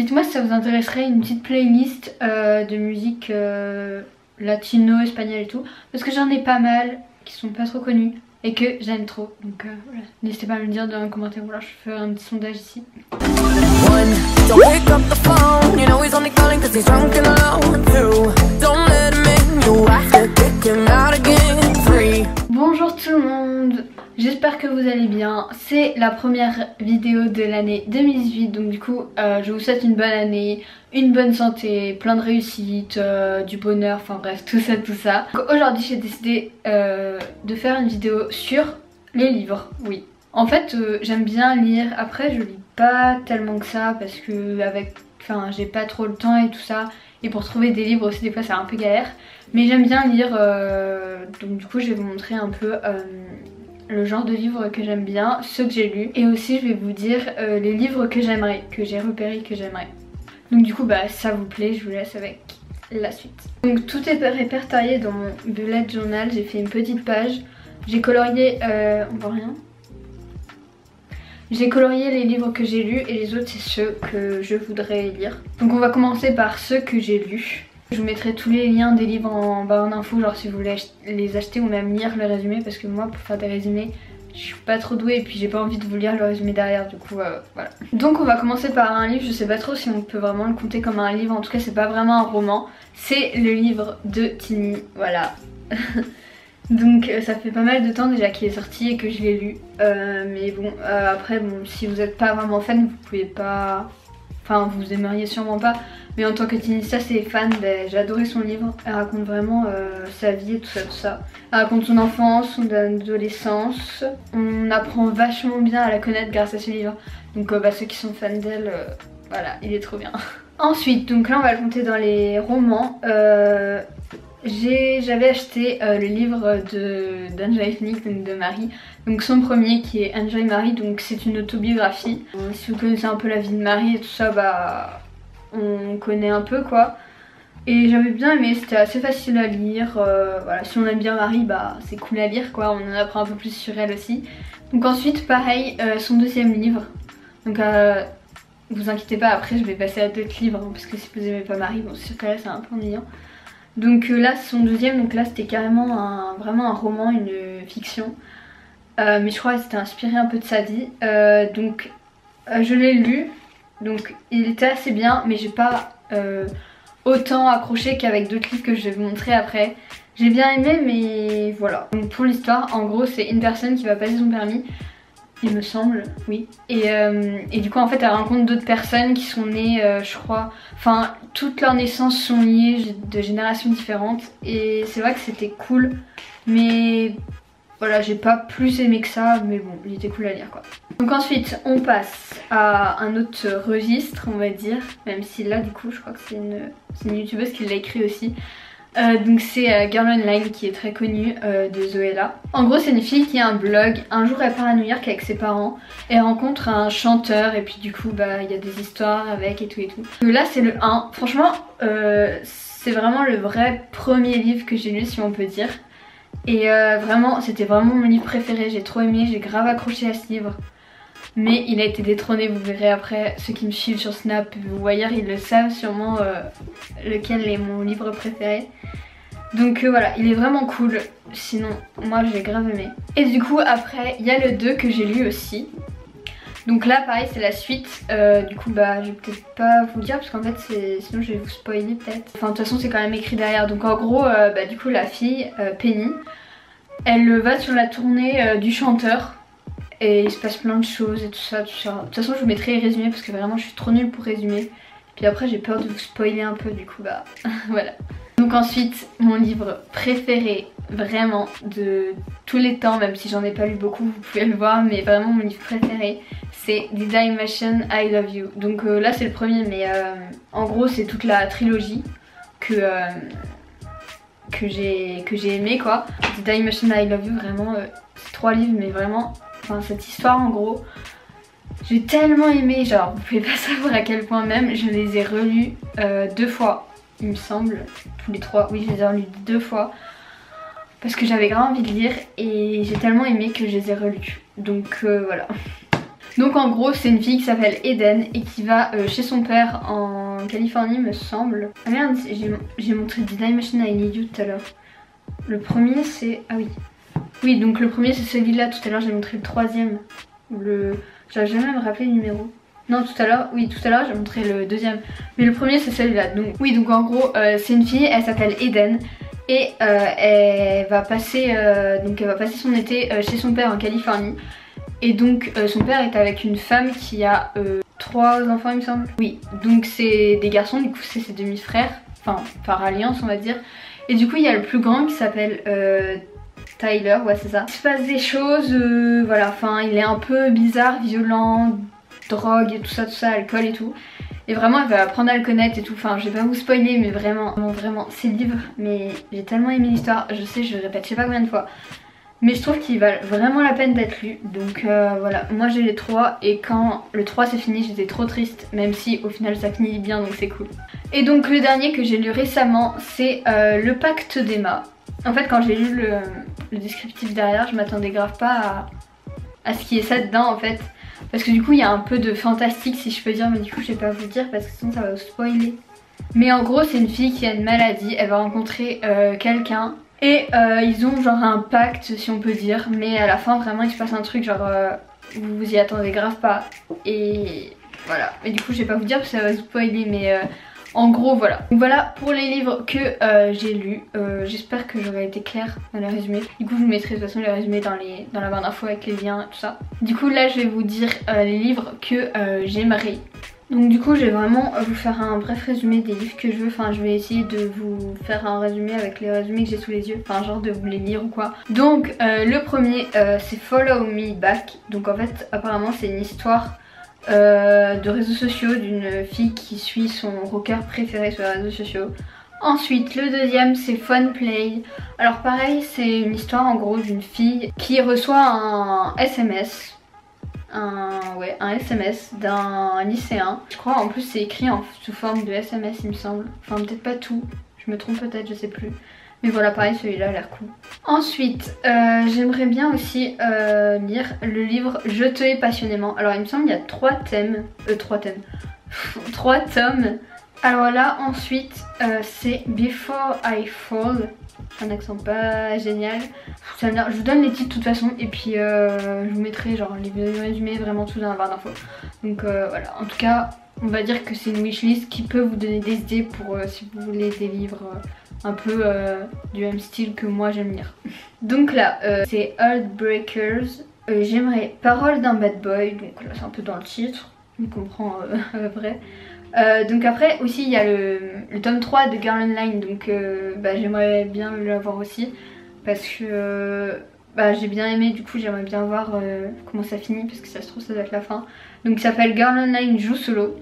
dites-moi si ça vous intéresserait une petite playlist de musique latino, espagnole et tout. Parce que j'en ai pas mal qui sont pas trop connus et que j'aime trop. Donc voilà, n'hésitez pas à me le dire dans un commentaire. Voilà, je fais un petit sondage ici. Bonjour tout le monde, j'espère que vous allez bien. C'est la première vidéo de l'année 2018, donc du coup je vous souhaite une bonne année, une bonne santé, plein de réussite, du bonheur, enfin bref tout ça. Aujourd'hui j'ai décidé de faire une vidéo sur les livres, oui. En fait j'aime bien lire, après je lis pas tellement que ça parce que j'ai pas trop le temps et tout ça. Et pour trouver des livres aussi des fois c'est un peu galère. Mais j'aime bien lire, donc du coup je vais vous montrer un peu le genre de livres que j'aime bien, ceux que j'ai lus. Et aussi je vais vous dire les livres que j'aimerais, que j'ai repérés, que j'aimerais. Donc du coup bah ça vous plaît, je vous laisse avec la suite. Donc tout est répertorié dans mon bullet journal, j'ai fait une petite page. J'ai colorié, on voit rien. J'ai colorié les livres que j'ai lus et les autres c'est ceux que je voudrais lire. Donc on va commencer par ceux que j'ai lus. Je vous mettrai tous les liens des livres en barre d'infos, genre si vous voulez les acheter ou même lire le résumé, parce que moi pour faire des résumés je suis pas trop douée et puis j'ai pas envie de vous lire le résumé derrière, du coup voilà. Donc on va commencer par un livre, je sais pas trop si on peut vraiment le compter comme un livre, en tout cas c'est pas vraiment un roman, c'est le livre de Tini, voilà. Donc ça fait pas mal de temps déjà qu'il est sorti et que je l'ai lu, mais bon après bon, si vous n'êtes pas vraiment fan vous pouvez pas, enfin vous aimeriez sûrement pas, mais en tant que Tinista c'est fan, j'ai adoré son livre. Elle raconte vraiment sa vie et tout ça. Elle raconte son enfance, son adolescence. On apprend vachement bien à la connaître grâce à ce livre. Donc ceux qui sont fans d'elle, voilà, il est trop bien. Ensuite, donc là on va le compter dans les romans. J'avais acheté le livre d'Enjoy Phoenix, donc de Marie, donc son premier qui est Enjoy Marie, donc c'est une autobiographie. Si vous connaissez un peu la vie de Marie et tout ça, bah on connaît un peu quoi. Et j'avais bien aimé, c'était assez facile à lire, voilà, si on aime bien Marie, bah c'est cool à lire quoi, on en apprend un peu plus sur elle aussi. Donc ensuite pareil, son deuxième livre, donc vous inquiétez pas, après je vais passer à d'autres livres, hein, parce que si vous aimez pas Marie, bon sur cas là c'est un peu ennuyant. Donc là c'est son deuxième, donc là c'était carrément vraiment un roman, une fiction. Mais je crois que c'était inspiré un peu de sa vie. Donc je l'ai lu, donc il était assez bien, mais j'ai pas autant accroché qu'avec d'autres livres que je vais vous montrer après. J'ai bien aimé, mais voilà. Donc pour l'histoire, en gros c'est une personne qui va passer son permis, il me semble, oui. Et du coup en fait elle rencontre d'autres personnes qui sont nées, je crois, enfin toutes leurs naissances sont liées de générations différentes. Et c'est vrai que c'était cool, mais voilà, j'ai pas plus aimé que ça, mais bon, il était cool à lire quoi. Donc ensuite on passe à un autre registre on va dire, même si là du coup je crois que c'est une youtubeuse qui l'a écrit aussi. Donc c'est Girl Online qui est très connue, de Zoella. En gros c'est une fille qui a un blog. Un jour elle part à New York avec ses parents et elle rencontre un chanteur et puis du coup bah il y a des histoires avec et tout. Donc là c'est le 1. Franchement c'est vraiment le vrai premier livre que j'ai lu si on peut dire. Et vraiment c'était vraiment mon livre préféré, j'ai trop aimé, j'ai grave accroché à ce livre. Mais il a été détrôné, vous verrez après, ceux qui me suivent sur Snap ou ailleurs ils le savent sûrement lequel est mon livre préféré. Donc voilà, il est vraiment cool, sinon moi j'ai grave aimé. Et du coup après il y a le 2 que j'ai lu aussi. Donc là pareil c'est la suite, du coup bah je vais peut-être pas vous le dire parce qu'en fait sinon je vais vous spoiler peut-être. Enfin de toute façon c'est quand même écrit derrière, donc en gros bah du coup la fille, Penny, elle va sur la tournée du chanteur. Et il se passe plein de choses et tout ça. De toute façon je vous mettrai les résumés parce que vraiment je suis trop nulle pour résumer. Puis après j'ai peur de vous spoiler un peu, du coup bah voilà. Donc ensuite mon livre préféré vraiment de tous les temps, même si j'en ai pas lu beaucoup vous pouvez le voir, mais vraiment mon livre préféré c'est The Dalmatian I Love You. Donc là c'est le premier, mais en gros c'est toute la trilogie que j'ai aimé quoi. The Dalmatian I Love You, vraiment c'est 3 livres mais vraiment, enfin cette histoire en gros j'ai tellement aimé, genre vous pouvez pas savoir à quel point, même je les ai relus 2 fois il me semble, tous les 3, oui je les ai relus 2 fois parce que j'avais grave envie de lire et j'ai tellement aimé que je les ai relus, donc voilà. Donc en gros c'est une fille qui s'appelle Eden et qui va chez son père en Californie me semble. Ah merde, j'ai montré Design Machine I Need You tout à l'heure. Le premier c'est... ah oui. Oui donc le premier c'est celui-là, tout à l'heure j'ai montré le troisième. J'arrive jamais à me rappeler le numéro. Non tout à l'heure j'ai montré le deuxième. Mais le premier c'est celui-là. Donc oui donc en gros c'est une fille, elle s'appelle Eden. Et elle va passer son été chez son père en Californie. Et donc son père est avec une femme qui a 3 enfants il me semble. Oui, donc c'est des garçons, du coup c'est ses demi-frères, enfin par alliance on va dire. Et du coup il y a le plus grand qui s'appelle Tyler, ouais c'est ça. Il se passe des choses, voilà, enfin il est un peu bizarre, violent, drogue et tout ça, alcool et tout. Et vraiment elle va apprendre à le connaître et tout, enfin je vais pas vous spoiler mais vraiment ces livres, mais j'ai tellement aimé l'histoire, je sais je le répète je sais pas combien de fois. Mais je trouve qu'il valent vraiment la peine d'être lu. Donc voilà, moi j'ai les 3 et quand le 3 c'est fini j'étais trop triste. Même si au final ça finit bien donc c'est cool. Et donc le dernier que j'ai lu récemment c'est Le Pacte d'Emma. En fait quand j'ai lu le descriptif derrière je m'attendais grave pas à ce qu'il y ait ça dedans en fait. Parce que du coup il y a un peu de fantastique si je peux dire, mais du coup je vais pas vous dire parce que sinon ça va vous spoiler. Mais en gros c'est une fille qui a une maladie, elle va rencontrer quelqu'un. Et ils ont genre un pacte si on peut dire, mais à la fin vraiment il se passe un truc genre vous vous y attendez grave pas. Et voilà, et du coup je vais pas vous dire parce que ça va vous spoiler mais en gros voilà. Donc voilà pour les livres que j'ai lus, j'espère que j'aurai été claire dans les résumés. Du coup je vous mettrai de toute façon les résumés dans la barre d'infos avec les liens et tout ça. Du coup là je vais vous dire les livres que j'aimerais. Donc du coup je vais vraiment vous faire un bref résumé des livres que je veux, enfin je vais essayer de vous faire un résumé avec les résumés que j'ai sous les yeux, enfin genre de vous les lire ou quoi. Donc le premier c'est Follow Me Back, donc en fait apparemment c'est une histoire de réseaux sociaux d'une fille qui suit son rocker préféré sur les réseaux sociaux. Ensuite le deuxième c'est Fun Play, alors pareil c'est une histoire en gros d'une fille qui reçoit un SMS. Un SMS d'un lycéen. Je crois en plus c'est écrit sous forme de SMS il me semble. Enfin peut-être pas tout, je me trompe peut-être, je sais plus. Mais voilà pareil celui-là a l'air cool. Ensuite j'aimerais bien aussi lire le livre Je te hais passionnément. Alors il me semble qu'il y a 3 thèmes. 3 tomes. Alors là ensuite c'est Before I Fall. Un accent pas génial. Je vous donne les titres de toute façon et puis je vous mettrai genre les résumés vraiment tout dans la barre d'infos. Donc voilà, en tout cas on va dire que c'est une wishlist qui peut vous donner des idées pour si vous voulez des livres un peu du même style que moi j'aime lire. Donc là c'est Heartbreakers. J'aimerais Parole d'un bad boy, donc là c'est un peu dans le titre, on comprend à peu près. Donc après aussi il y a le tome 3 de Girl Online, donc j'aimerais bien l'avoir aussi parce que j'ai bien aimé, du coup j'aimerais bien voir comment ça finit parce que ça se trouve ça doit être la fin. Donc il s'appelle Girl Online joue solo.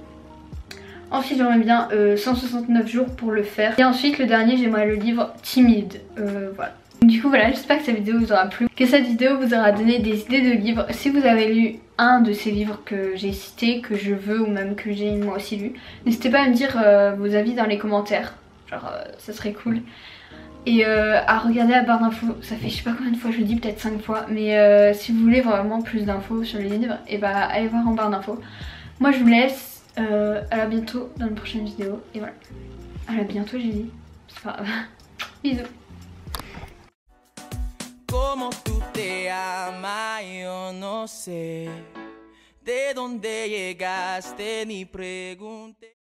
Ensuite j'aimerais bien 169 jours pour le faire. Et ensuite le dernier j'aimerais le livre Timide, voilà. Du coup voilà, j'espère que cette vidéo vous aura plu, que cette vidéo vous aura donné des idées de livres. Si vous avez lu un de ces livres que j'ai cités, que je veux ou même que j'ai moi aussi lu, n'hésitez pas à me dire vos avis dans les commentaires, genre ça serait cool. Et à regarder la barre d'infos, ça fait je sais pas combien de fois je le dis, peut-être 5 fois, mais si vous voulez vraiment plus d'infos sur les livres, et allez voir en barre d'infos. Moi je vous laisse, à la bientôt dans une prochaine vidéo, et voilà. À la bientôt j'ai dit, c'est pas grave. Bisous. Como tú te amas, yo no sé de dónde llegaste ni pregunté.